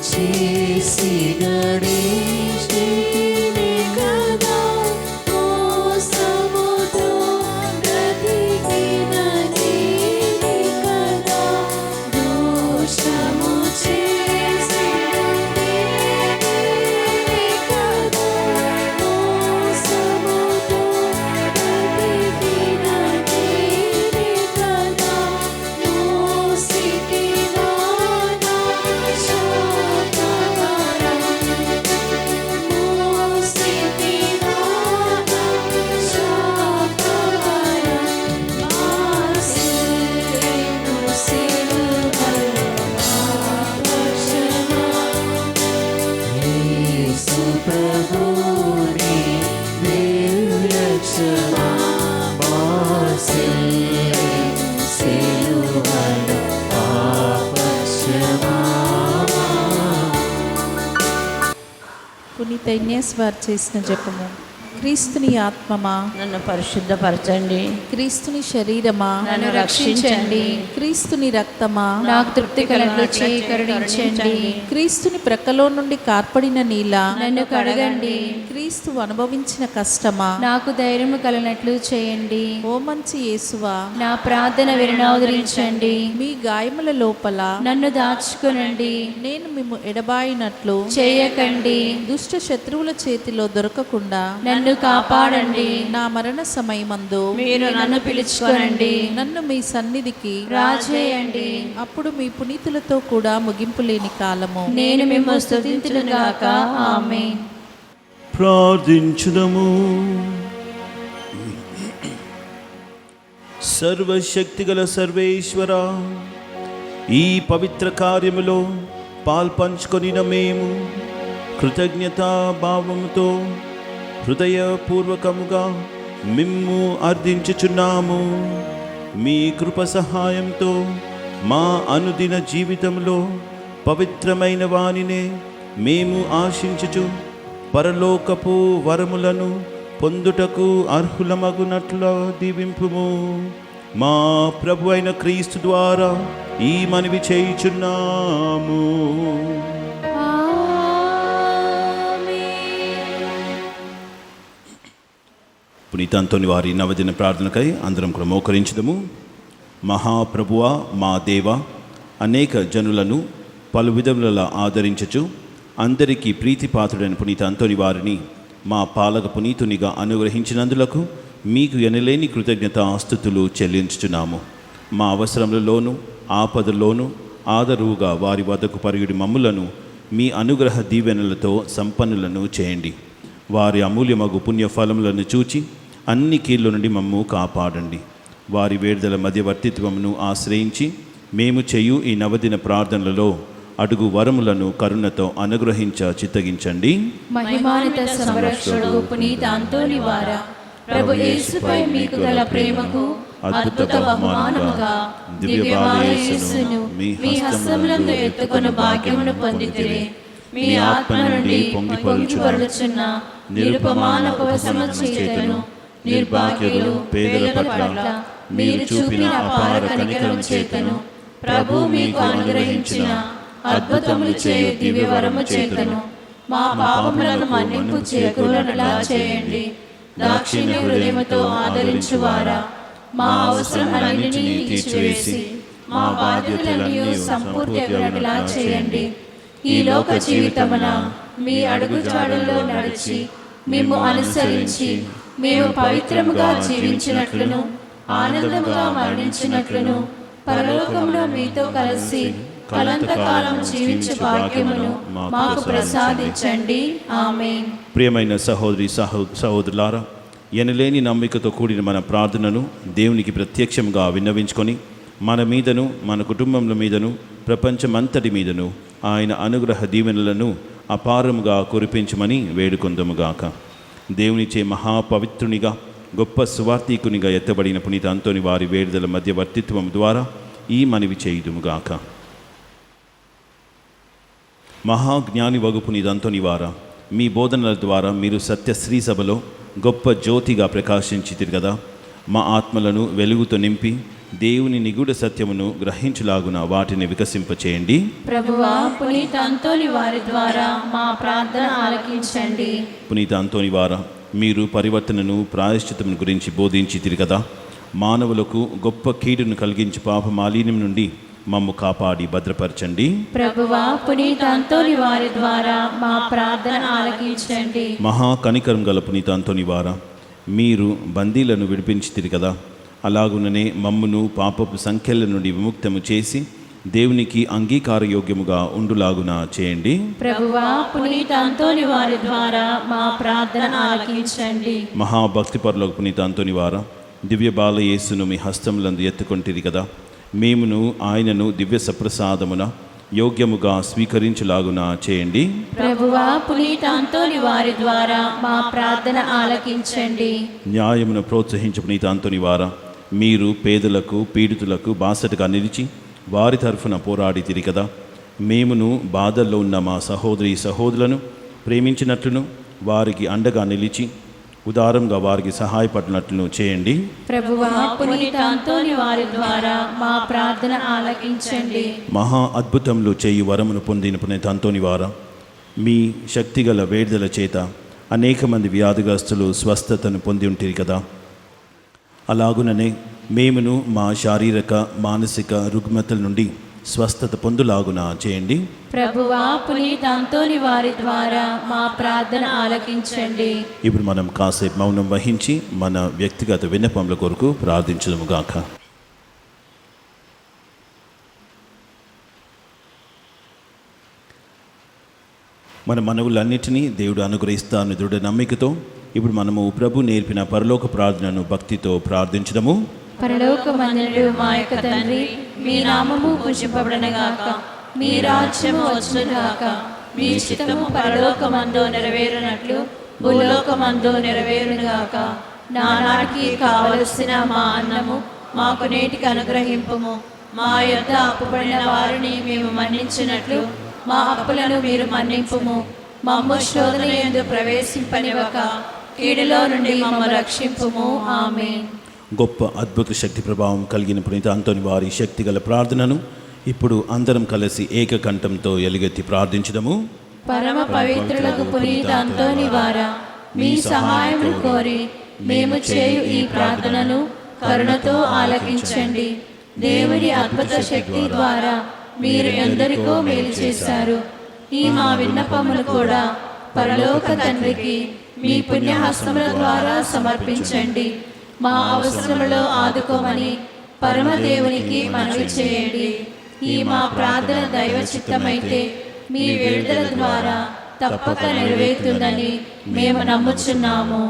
చేసినడే స్థితిని కదా మోసముతో బ్రతికిన నీది కదా దోషము చేసినదే కదా మోసముతో బ్రతికిన నీది కదా మోసితివా నా శాపహరం మోసితివా నా శాపహరం మాసిను సిలువలో ఆపక్షమా యేసు ప్రభుని నిర్లక్ష్యమా మాసిను సిలువలో ఆపక్షమా పునీత ఇన్యాస్ వారు చేసిన జపము. క్రీస్తుని ఆత్మమా నన్ను పరిశుద్ధపరచండి, క్రీస్తుని శరీరమా నన్ను రక్షించండి, క్రీస్తుని రక్తమా నాకు తృప్తి కలట్లు చేయి కరుణించండి, క్రీస్తుని ప్రక్కలో నుండి కార్పడిన నీల నన్ను కడగండి, క్రీస్తు అనుభవించిన కష్టమా నాకు ధైర్యము కలనట్లు చేయండి, ఓ మంచి యేసువా నా ప్రార్థన వినవదరించండి, మీ గాయముల లోపల నన్ను దాచుకునండి, నేను మిమ్ము ఎడబాయినట్లు చేయకండి, దుష్ట శత్రువుల చేతిలో దొరకకుండా నన్ను కాపాడండి, నా మరణ సమయమందు మీరు నన్ను పిలుచుకోనండి, నన్ను మీ సన్నిధికి రాజేయండి, అప్పుడు మీ పునీతులతో కూడా ముగింపు లేని కాలము నేను మిమ్మల్ని స్తుతించును గాక. ఆమేన్. ప్రార్థించుదము. సర్వశక్తిగల సర్వేశ్వర, ఈ పవిత్ర కార్యములో పాల్పంచుకొనిన మేము కృతజ్ఞతా భావముతో హృదయపూర్వకముగా మిమ్ము అర్థించుచున్నాము. మీ కృప సహాయంతో మా అనుదిన జీవితంలో పవిత్రమైన వానినే మేము ఆశించుచు పరలోకపు వరములను పొందుటకు అర్హులమగునట్లు దీవింపుము. మా ప్రభు అయిన క్రీస్తు ద్వారా ఈ మనవి చేయుచున్నాము. పునీత అంతోని వారి నవదిన ప్రార్థనకై అందరం కూడా మోకరించుదము. మహాప్రభువ మా దేవ, అనేక జనులను పలు విధములలో ఆదరించుచు అందరికీ ప్రీతిపాత్రుడైన పునీత అంతోని వారిని మా పాలక పునీతునిగా అనుగ్రహించినందులకు మీకు ఎనలేని కృతజ్ఞతాస్తుతులు చెల్లించుచున్నాము. మా అవసరములలోనూ ఆపదలోనూ ఆదరువుగా వారి వద్దకు పరుగుడి మమ్ములను మీ అనుగ్రహ దీవెనలతో సంపన్నులను చేయండి. వారి అమూల్యమగు పుణ్యఫలములను చూచి అన్ని కీళ్ళ నుండి మమ్ము కాపాడండి. వారి వేడుదల మధ్యవర్తిత్వమును ఆశ్రయించి మేము చేయు ఈ నవదిన ప్రార్థనలలో అడుగు వరములను కరుణతో అనుగ్రహించ చిత్తగించండి. మహిమానిత సంరక్షకుడు పునీత అంతోని వారా, ప్రభు యేసుపై మీకు గల ప్రేమకు అద్భుత బహుమానముగా దివ్యమాల యేసును మీ హస్తములందు ఎత్తుకొను భాగ్యమును పొందితిరి. మీ ఆత్మ నుండి పొంగిపొర్లుచున్న నిరుపమాన ఉపశమ చేతను నిర్భాగ్యులు పేదల పట్ల మీరు చూపిన అపార కనికరం చేతను ప్రభు మీకు అనుగ్రహించిన అద్భుతములు చేయు దివ్య వరము చేతను మా పాపములను మన్నింపు చేకూరనలా చేయండి. దాక్షిణ్య హృదయముతో ఆదరించువారా, మా అవసరములన్నిటినీ తీర్చివేసి మా బాధ్యతలను సంపూర్తిగా చేయండి. ఈ లోక జీవితమున మీ అడుగుజాడల్లో నడిచి మిమ్ము అనుసరించి మేము పవిత్రముగా జీవించినట్లును ఆనందముగా మరణించినట్లును పరలోకములో మీతో కలిసి కలంతకాలం జీవించే భాగ్యమును మాకు ప్రసాదించండి. ఆమేన్. ప్రియమైన సహోదరి సహోదరులారా, ఎనలేని నమ్మికతో కూడిన మన ప్రార్థనను దేవునికి ప్రత్యక్షంగా విన్నవించుకొని మన మీదను మన కుటుంబముల మీదను ప్రపంచమంతటి మీదను ఆయన అనుగ్రహ దీవెనలను అపారముగా కురిపించమని వేడుకొందముగాక. దేవునిచే మహాపవిత్రునిగా గొప్ప సువార్తీకునిగా ఎత్తబడిన పునీత అంతోని వారి వేడుదల మధ్యవర్తిత్వం ద్వారా ఈ మనవి చేయుదుముగాక. మహాజ్ఞాని వగు పునీత అంతోని వారా, మీ బోధనల ద్వారా మీరు సత్యశ్రీ సభలో గొప్ప జ్యోతిగా ప్రకాశించితిరు కదా. మా ఆత్మలను వెలుగుతో నింపి దేవుని నిగూఢ సత్యమును గ్రహించులాగున వాటిని వికసింపచేయండి. ప్రభువా, పునీత అంతోని వారి ద్వారా మా ప్రార్థన ఆలకించండి. పునీత అంతోని వారా, మీరు పరివర్తనను ప్రాయశ్చితమును గురించి బోధించితిరి కదా. మానవులకు గొప్ప కీడును కలిగించి పాప మాలిన్యం నుండి మమ్ము కాపాడి భద్రపరచండి. ప్రభువా, పునీత అంతోని వారి ద్వారా మా ప్రార్థన ఆలకించండి. మహా కనికరం గల పునీత అంతోని వారా, మీరు బందీలను విడిపించితిరి కదా. అలాగుననే మమ్మును పాపపు సంఖ్యల నుండి విముక్తము చేసి దేవునికి అంగీకారయోగ్యముగా ఉండులాగున చేయండి. ప్రభువా, పునీత అంతోని వారి ద్వారా మా ప్రార్థన ఆలకించండి. మహాభక్తిపరులకు పునీత అంతోని వారా, దివ్య బాల యేసును మీ హస్తములందు ఎత్తుకొంటిరి కదా. మేమును ఆయనను దివ్య సప్రసాదమున యోగ్యముగా స్వీకరించులాగున చేయండి. ప్రభువా, పునీత అంతోని వారి ద్వారా మా ప్రార్థన ఆలకించండి. న్యాయమును ప్రోత్సహించు పునీత అంతోని వారా, మీరు పేదలకు పీడితులకు బాసటగా నిలిచి వారి తరఫున పోరాడితిరి కదా. మేమును బాధల్లో ఉన్న మా సహోదరి సహోదరులను ప్రేమించినట్లును వారికి అండగా నిలిచి ఉదారంగా వారికి సహాయపడినట్లును చేయండి. ప్రభువా, పునీత అంతోని వారి ద్వారా మా ప్రార్థన ఆలకించండి. మహా అద్భుతములు చేయు వరమును పొందిన పునీత అంతోని వారా, మీ శక్తిగల వేడుదల చేత అనేక మంది వ్యాధిగ్రస్తులు స్వస్థతను పొంది ఉంటిరి కదా. అలాగుననే మేమును మా శారీరక మానసిక రుగ్మతల నుండి స్వస్థత పొందులాగున చేయండి. ప్రభువా, పునీత అంతోని వారి ద్వారా మా ప్రార్థన ఆలకించండి. ఇప్పుడు మనం కాసేపు మౌనం వహించి మన వ్యక్తిగత విన్నపముల కొరకు ప్రార్థించుదాముగాక. మన మనవులన్నిటినీ దేవుడు అనుగ్రహిస్తాను దృఢ నమ్మికతో ఇప్పుడు మనము ప్రభు నేర్పిన పరలోక ప్రార్థనను భక్తితో ప్రార్థించడము. పరలోకమందునుడు మా యొక్క తండ్రి, మీ నామము పూజింపబడనగాక, మీ రాజ్యము వచ్చునుగాక, మీ చిత్తము పరలోకమందు నెరవేరునట్లు భూలోకమందు నెరవేరునుగాక. నానాటికి కావలసిన మా అన్నము మాకు నేటికి అనుగ్రహింపుము. మా యొద్ద అప్పుపడిన వారిని మేము మన్నించినట్లు మా అప్పులను మీరు మన్నింపుము. మమ్ము శోధన యందు ప్రవేశింపనివ్వక కీడులో నుండి మమ్ము రక్షింపుము. ఆమేన్. గొప్ప అద్భుత శక్తి ప్రభావం కలిగిన పునీత అంతోని వారి శక్తిగల ప్రార్థనను ఇప్పుడు అందరం కలిసి ఏకకంఠంతో ఎలుగెత్తి ప్రార్థించడము. పరమ పవిత్రులకు పునీత అంతోని వారా, మీ సహాయమును కోరి మేము చేయు ఈ ప్రార్థనను కరుణతో ఆలకించండి. దేవుని అద్భుత శక్తి ద్వారా మీరు ఎందరికో మేలు చేశారు. ఈ మా విన్నపములు కూడా పరలోక తండ్రికి మీ పుణ్యహస్తముల ద్వారా సమర్పించండి. మా అవసరములో ఆదుకోమని పరమదేవునికి మనవి చేయండి. ఈ మా ప్రార్థన దైవ చిత్తమైతే మీ విడుదల ద్వారా తప్పక నెరవేరుతుందని మేము నమ్ముచున్నాము.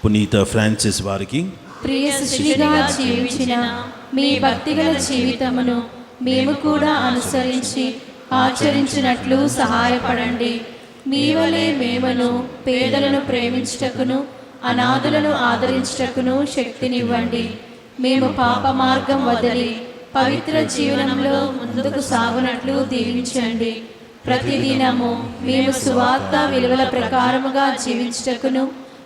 పునీత ఫ్రాన్సిస్ వారికి ప్రియ శిష్యునిగా జీవించిన మీ భక్తిగల జీవితమును మేము కూడా అనుసరించి ఆచరించినట్లు సహాయపడండి. మీ వలె మేమను పేదలను ప్రేమించుటకును అనాథులను ఆదరించుటకును శక్తినివ్వండి. మేము పాప మార్గం వదిలి పవిత్ర జీవనంలో ముందుకు సాగునట్లు దీవించండి. ప్రతిదినము మేము సువార్త విలువల ప్రకారముగా జీవించుటకును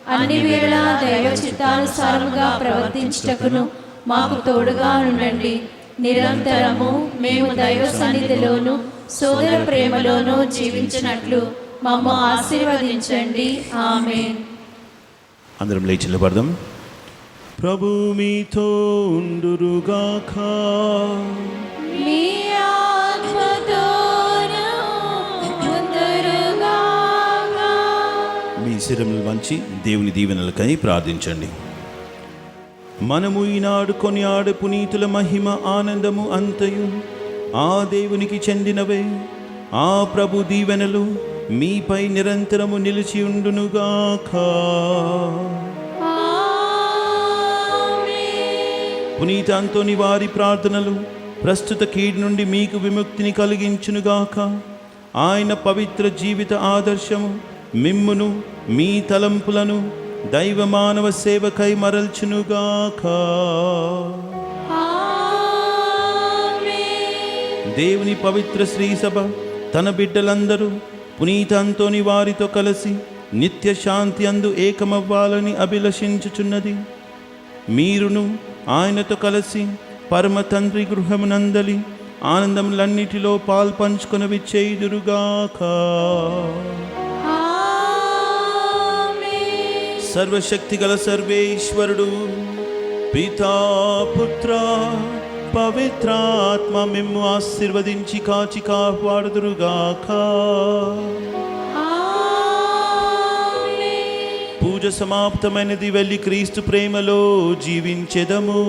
అన్ని వేళ దైవ చిత్తానుసారముగా ప్రవర్తించుటకును మాకు తోడుగా ఉండండి. నిరంతరము మేము దైవ సన్నిధిలోను సోదర ప్రేమలోను జీవించినట్లు మమ్ము ఆశీర్వదించండి. ఆమేన్. అందరం లేచి నిలబడదాం. ప్రభు మీతో ఉండురుగాక. మీ ఆత్మతోను ఉండురుగాక. మీ శిరములు వంచి దేవుని దీవెనలకై ప్రార్థించండి. మనము ఈనాడు కొనియాడు పునీతుల మహిమ ఆనందము అంతయు ఆ దేవునికి చెందినవే. ఆ ప్రభు దీవెనలు మీపై నిరంతరము నిలిచి ఉండునుగాక. పునీత అంతోని వారి ప్రార్థనలు ప్రస్తుత కీడు నుండి మీకు విముక్తిని కలిగించునుగాక. ఆయన పవిత్ర జీవిత ఆదర్శము మిమ్మును మీ తలంపులను దైవ మానవ సేవకై మరల్చునుగాక. దేవుని పవిత్ర శ్రీ సభ తన బిడ్డలందరూ పునీత అంతోని వారితో కలిసి నిత్య శాంతి అందు ఏకమవ్వాలని అభిలషించుచున్నది. మీరును ఆయనతో కలిసి పరమ తండ్రి గృహమునందలి ఆనందములన్నిటిలో పాల్పంచుకొనవి చేయుదురుగాక. సర్వశక్తి గల సర్వేశ్వరుడు పితా పుత్ర పవిత్రాత్మ మిమ్ము ఆశీర్వదించి కాచి కాపాడుదురుగాక. పూజ సమాప్తమైనది. వెళ్ళి క్రీస్తు ప్రేమలో జీవించెదము.